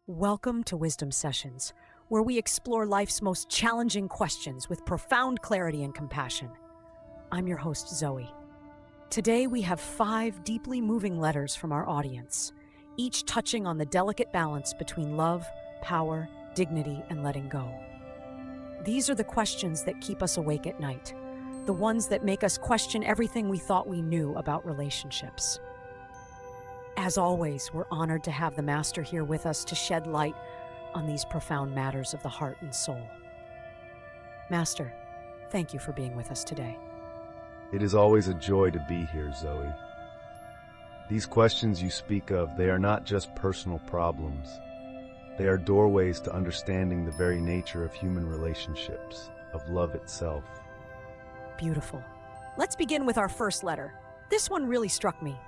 Welcome to Wisdom Sessions, where we explore life's most challenging questions with profound clarity and compassion. I'm your host, Zoe. Today, we have 5 deeply moving letters from our audience, each touching on the delicate balance between love, power, dignity, and letting go. These are the questions that keep us awake at night, the ones that make us question everything we thought we knew about relationships. As always, we're honored to have the Master here with us to shed light on these profound matters of the heart and soul. Master, thank you for being with us today. It is always a joy to be here, Zoe. These questions you speak of, they are not just personal problems. They are doorways to understanding the very nature of human relationships, of love itself. Beautiful. Let's begin with our first letter. This one really struck me.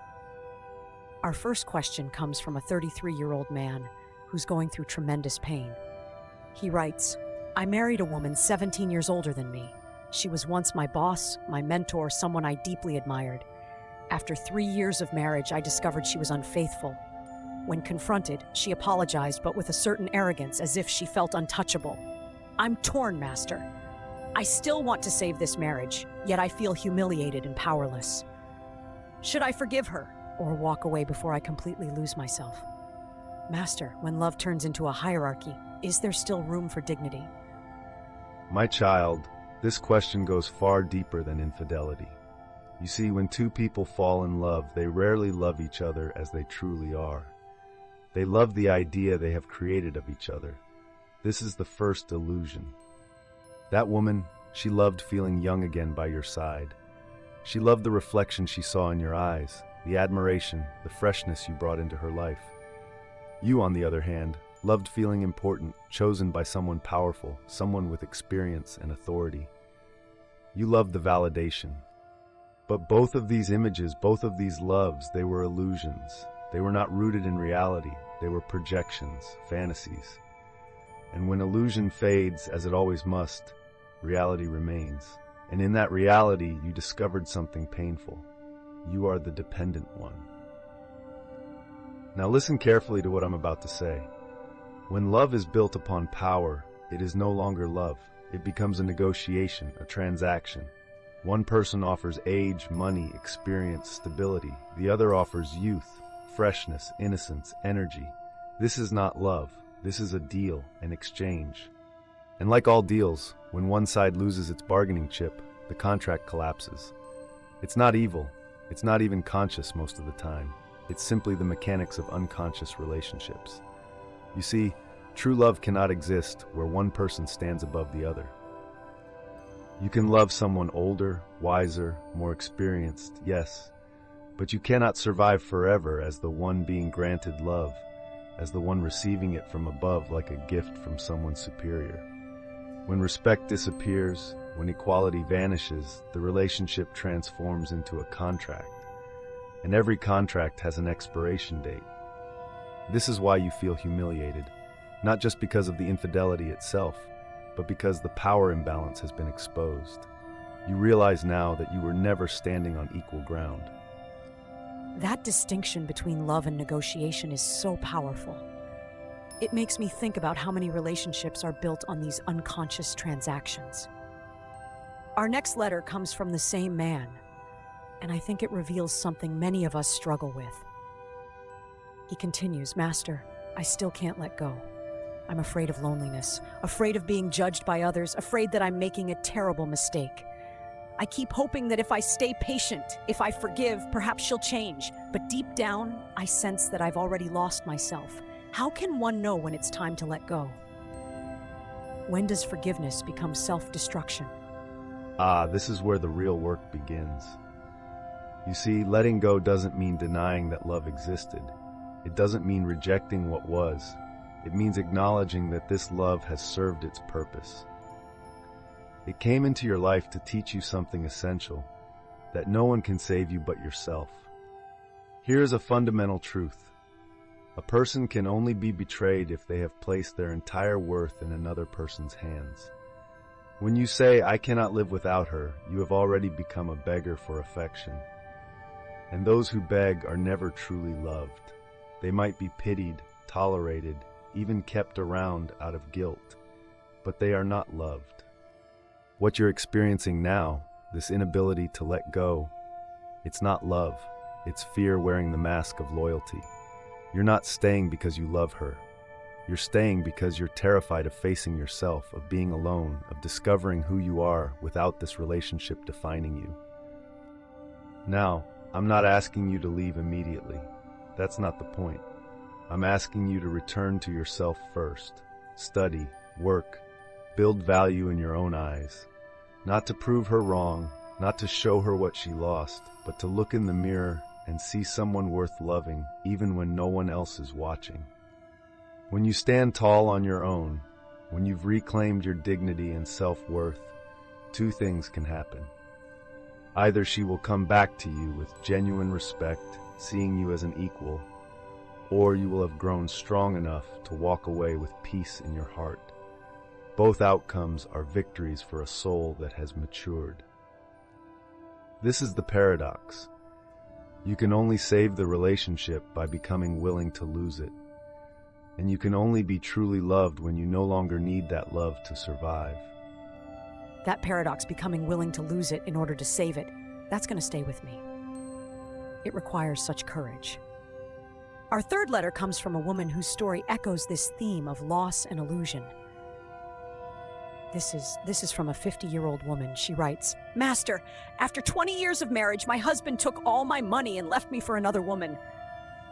Our first question comes from a 33-year-old man who's going through tremendous pain. He writes, I married a woman 17 years older than me. She was once my boss, my mentor, someone I deeply admired. After 3 years of marriage, I discovered she was unfaithful. When confronted, she apologized, but with a certain arrogance, as if she felt untouchable. I'm torn, Master. I still want to save this marriage, yet I feel humiliated and powerless. Should I forgive her, or walk away before I completely lose myself? Master, when love turns into a hierarchy, is there still room for dignity? My child, this question goes far deeper than infidelity. You see, when two people fall in love, they rarely love each other as they truly are. They love the idea they have created of each other. This is the first illusion. That woman, she loved feeling young again by your side. She loved the reflection she saw in your eyes, the admiration, the freshness you brought into her life. You, on the other hand, loved feeling important, chosen by someone powerful, someone with experience and authority. You loved the validation. But both of these images, both of these loves, they were illusions. They were not rooted in reality. They were projections, fantasies. And when illusion fades, as it always must, reality remains. And in that reality, you discovered something painful. You are the dependent one. Now listen carefully to what I'm about to say. When love is built upon power, it is no longer love. It becomes a negotiation, a transaction. One person offers age, money, experience, stability. The other offers youth, freshness, innocence, energy. This is not love. This is a deal, an exchange. And like all deals, when one side loses its bargaining chip, the contract collapses. It's not evil. It's not even conscious most of the time. It's simply the mechanics of unconscious relationships. You see, true love cannot exist where one person stands above the other. You can love someone older, wiser, more experienced, yes, but you cannot survive forever as the one being granted love, as the one receiving it from above like a gift from someone superior. When respect disappears, when equality vanishes, the relationship transforms into a contract. And every contract has an expiration date. This is why you feel humiliated, not just because of the infidelity itself, but because the power imbalance has been exposed. You realize now that you were never standing on equal ground. That distinction between love and negotiation is so powerful. It makes me think about how many relationships are built on these unconscious transactions. Our next letter comes from the same man, and I think it reveals something many of us struggle with. He continues, Master, I still can't let go. I'm afraid of loneliness, afraid of being judged by others, afraid that I'm making a terrible mistake. I keep hoping that if I stay patient, if I forgive, perhaps she'll change. But deep down, I sense that I've already lost myself. How can one know when it's time to let go? When does forgiveness become self-destruction? This is where the real work begins. You see, letting go doesn't mean denying that love existed. It doesn't mean rejecting what was. It means acknowledging that this love has served its purpose. It came into your life to teach you something essential, that no one can save you but yourself. Here is a fundamental truth. A person can only be betrayed if they have placed their entire worth in another person's hands. When you say, I cannot live without her, you have already become a beggar for affection. And those who beg are never truly loved. They might be pitied, tolerated, even kept around out of guilt, but they are not loved. What you're experiencing now, this inability to let go, it's not love, it's fear wearing the mask of loyalty. You're not staying because you love her. You're staying because you're terrified of facing yourself, of being alone, of discovering who you are without this relationship defining you. Now, I'm not asking you to leave immediately. That's not the point. I'm asking you to return to yourself first. Study, work, build value in your own eyes. Not to prove her wrong, not to show her what she lost, but to look in the mirror and see someone worth loving even when no one else is watching. When you stand tall on your own, when you've reclaimed your dignity and self-worth, two things can happen. Either she will come back to you with genuine respect, seeing you as an equal, or you will have grown strong enough to walk away with peace in your heart. Both outcomes are victories for a soul that has matured. This is the paradox. You can only save the relationship by becoming willing to lose it. And you can only be truly loved when you no longer need that love to survive. That paradox, becoming willing to lose it in order to save it, that's going to stay with me. It requires such courage. Our third letter comes from a woman whose story echoes this theme of loss and illusion. This is from a 50-year-old woman. She writes, "Master, after 20 years of marriage, my husband took all my money and left me for another woman.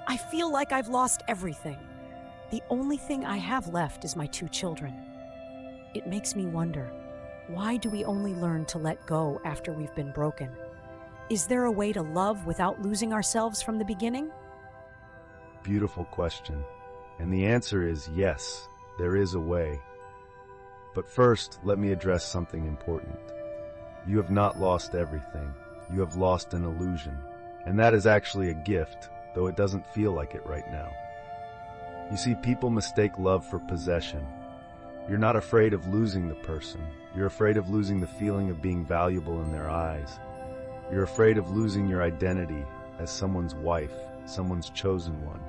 I feel like I've lost everything. The only thing I have left is my 2 children. It makes me wonder, why do we only learn to let go after we've been broken? Is there a way to love without losing ourselves from the beginning?" Beautiful question. And the answer is yes, there is a way. But first, let me address something important. You have not lost everything. You have lost an illusion. And that is actually a gift, though it doesn't feel like it right now. You see, people mistake love for possession. You're not afraid of losing the person. You're afraid of losing the feeling of being valuable in their eyes. You're afraid of losing your identity as someone's wife, someone's chosen one.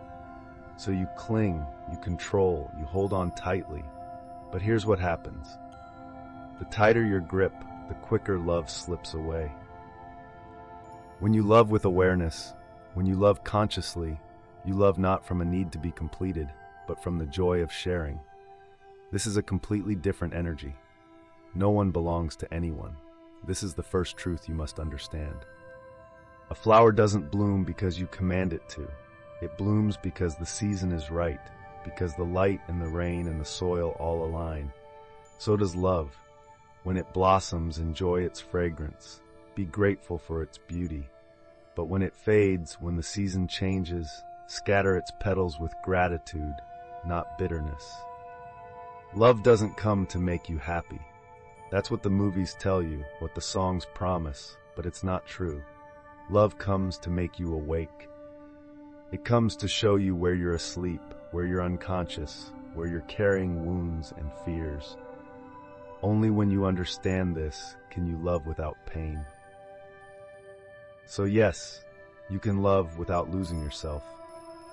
So you cling, you control, you hold on tightly. But here's what happens. The tighter your grip, the quicker love slips away. When you love with awareness, when you love consciously, you love not from a need to be completed, but from the joy of sharing. This is a completely different energy. No one belongs to anyone. This is the first truth you must understand. A flower doesn't bloom because you command it to. It blooms because the season is right, because the light and the rain and the soil all align. So does love. When it blossoms, enjoy its fragrance. Be grateful for its beauty. But when it fades, when the season changes, scatter its petals with gratitude, not bitterness. Love doesn't come to make you happy. That's what the movies tell you, what the songs promise, but it's not true. Love comes to make you awake. It comes to show you where you're asleep, where you're unconscious, where you're carrying wounds and fears. Only when you understand this can you love without pain. So yes, you can love without losing yourself,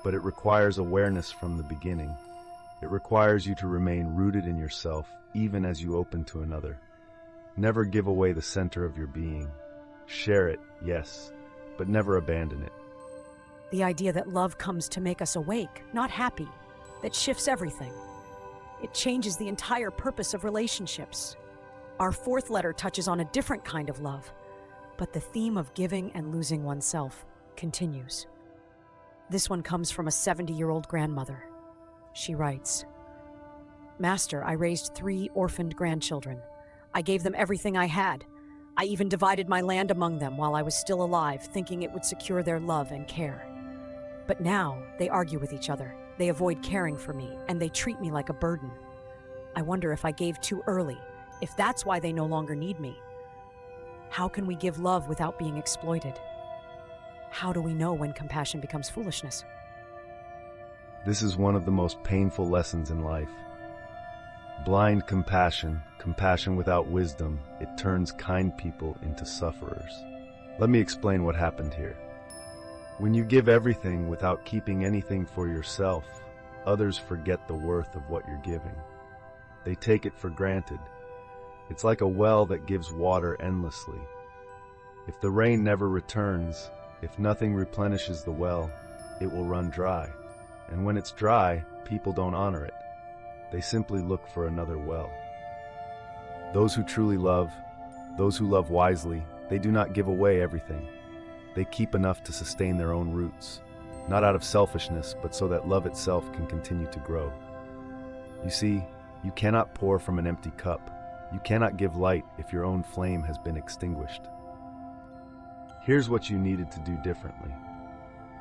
but it requires awareness from the beginning. It requires you to remain rooted in yourself even as you open to another. Never give away the center of your being. Share it, yes, but never abandon it. The idea that love comes to make us awake, not happy, that shifts everything. It changes the entire purpose of relationships. Our fourth letter touches on a different kind of love, but the theme of giving and losing oneself continues. This one comes from a 70-year-old grandmother. She writes, "Master, I raised 3 orphaned grandchildren. I gave them everything I had. I even divided my land among them while I was still alive, thinking it would secure their love and care. But now they argue with each other. They avoid caring for me, and they treat me like a burden. I wonder if I gave too early, if that's why they no longer need me. How can we give love without being exploited? How do we know when compassion becomes foolishness?" This is one of the most painful lessons in life. Blind compassion, compassion without wisdom, it turns kind people into sufferers. Let me explain what happened here. When you give everything without keeping anything for yourself, others forget the worth of what you're giving. They take it for granted. It's like a well that gives water endlessly. If the rain never returns, if nothing replenishes the well, it will run dry. And when it's dry, people don't honor it. They simply look for another well. Those who truly love, those who love wisely, they do not give away everything. They keep enough to sustain their own roots, not out of selfishness, but so that love itself can continue to grow. You see, you cannot pour from an empty cup. You cannot give light if your own flame has been extinguished. Here's what you needed to do differently.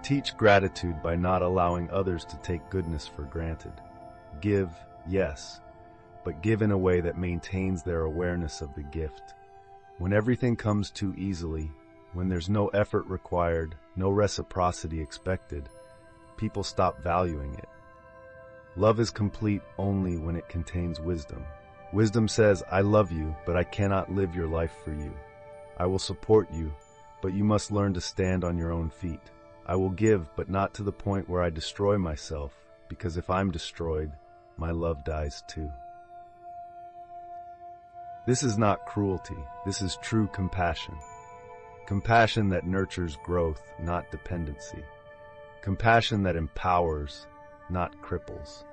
Teach gratitude by not allowing others to take goodness for granted. Give, yes, but give in a way that maintains their awareness of the gift. When everything comes too easily, when there's no effort required, no reciprocity expected, people stop valuing it. Love is complete only when it contains wisdom. Wisdom says, I love you, but I cannot live your life for you. I will support you, but you must learn to stand on your own feet. I will give, but not to the point where I destroy myself, because if I'm destroyed, my love dies too. This is not cruelty. This is true compassion. Compassion that nurtures growth, not dependency. Compassion that empowers, not cripples.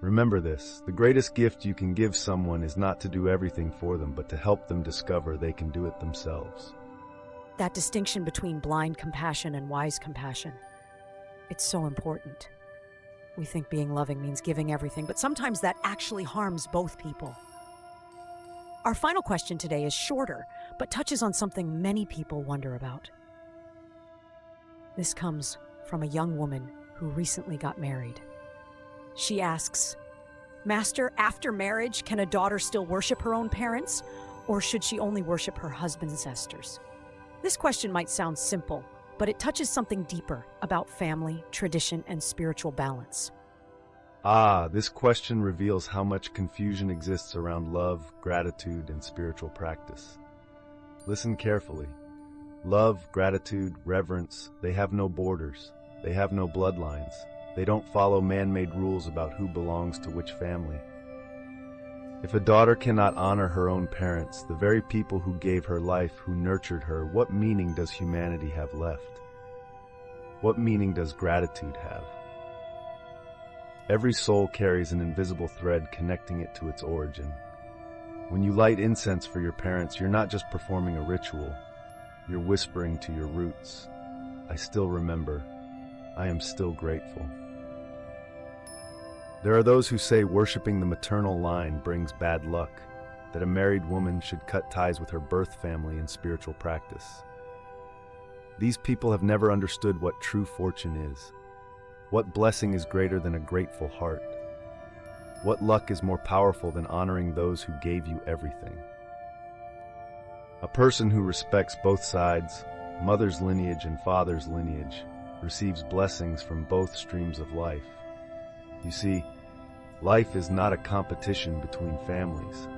Remember this, the greatest gift you can give someone is not to do everything for them, but to help them discover they can do it themselves. That distinction between blind compassion and wise compassion, it's so important. We think being loving means giving everything, but sometimes that actually harms both people. Our final question today is shorter, but touches on something many people wonder about. This comes from a young woman who recently got married. She asks, Master, after marriage, can a daughter still worship her own parents, or should she only worship her husband's ancestors? This question might sound simple, but it touches something deeper about family, tradition, and spiritual balance. This question reveals how much confusion exists around love, gratitude, and spiritual practice. Listen carefully. Love, gratitude, reverence, they have no borders. They have no bloodlines. They don't follow man-made rules about who belongs to which family. If a daughter cannot honor her own parents, the very people who gave her life, who nurtured her, what meaning does humanity have left? What meaning does gratitude have? Every soul carries an invisible thread connecting it to its origin. When you light incense for your parents, you're not just performing a ritual. You're whispering to your roots. I still remember. I am still grateful. There are those who say worshiping the maternal line brings bad luck, that a married woman should cut ties with her birth family in spiritual practice. These people have never understood what true fortune is. What blessing is greater than a grateful heart? What luck is more powerful than honoring those who gave you everything? A person who respects both sides, mother's lineage and father's lineage, receives blessings from both streams of life. You see, life is not a competition between families.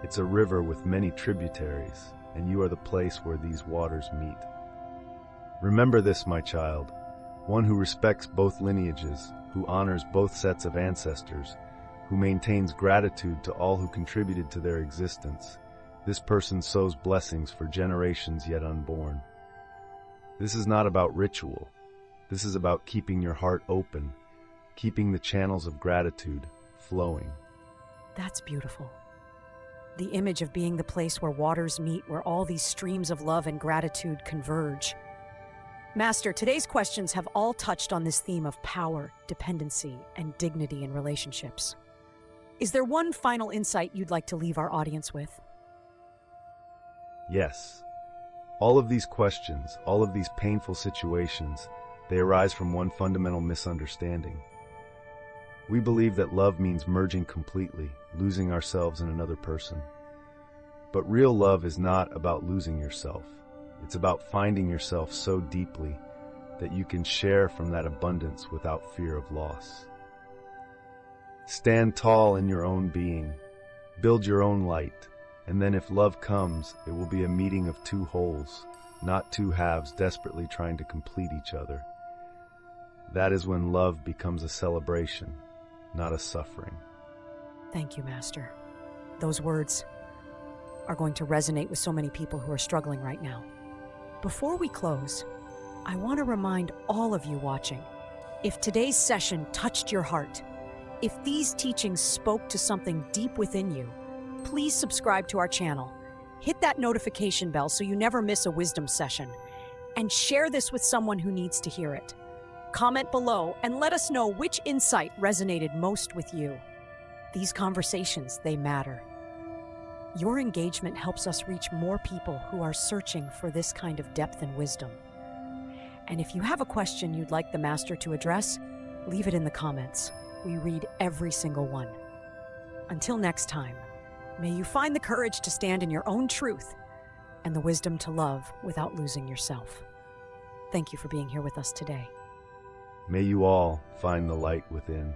It's a river with many tributaries, and you are the place where these waters meet. Remember this, my child. One who respects both lineages, who honors both sets of ancestors, who maintains gratitude to all who contributed to their existence. This person sows blessings for generations yet unborn. This is not about ritual. This is about keeping your heart open, keeping the channels of gratitude flowing. That's beautiful. The image of being the place where waters meet, where all these streams of love and gratitude converge. Master, today's questions have all touched on this theme of power, dependency, and dignity in relationships. Is there one final insight you'd like to leave our audience with? Yes. All of these questions, all of these painful situations, they arise from one fundamental misunderstanding. We believe that love means merging completely, losing ourselves in another person. But real love is not about losing yourself. It's about finding yourself so deeply that you can share from that abundance without fear of loss. Stand tall in your own being, build your own light, and then if love comes, it will be a meeting of two wholes, not two halves desperately trying to complete each other. That is when love becomes a celebration, not a suffering. Thank you, Master. Those words are going to resonate with so many people who are struggling right now. Before we close, I want to remind all of you watching, if today's session touched your heart, if these teachings spoke to something deep within you, please subscribe to our channel, hit that notification bell so you never miss a wisdom session, and share this with someone who needs to hear it. Comment below and let us know which insight resonated most with you. These conversations, they matter. Your engagement helps us reach more people who are searching for this kind of depth and wisdom. And if you have a question you'd like the Master to address, leave it in the comments. We read every single one. Until next time, may you find the courage to stand in your own truth and the wisdom to love without losing yourself. Thank you for being here with us today. May you all find the light within.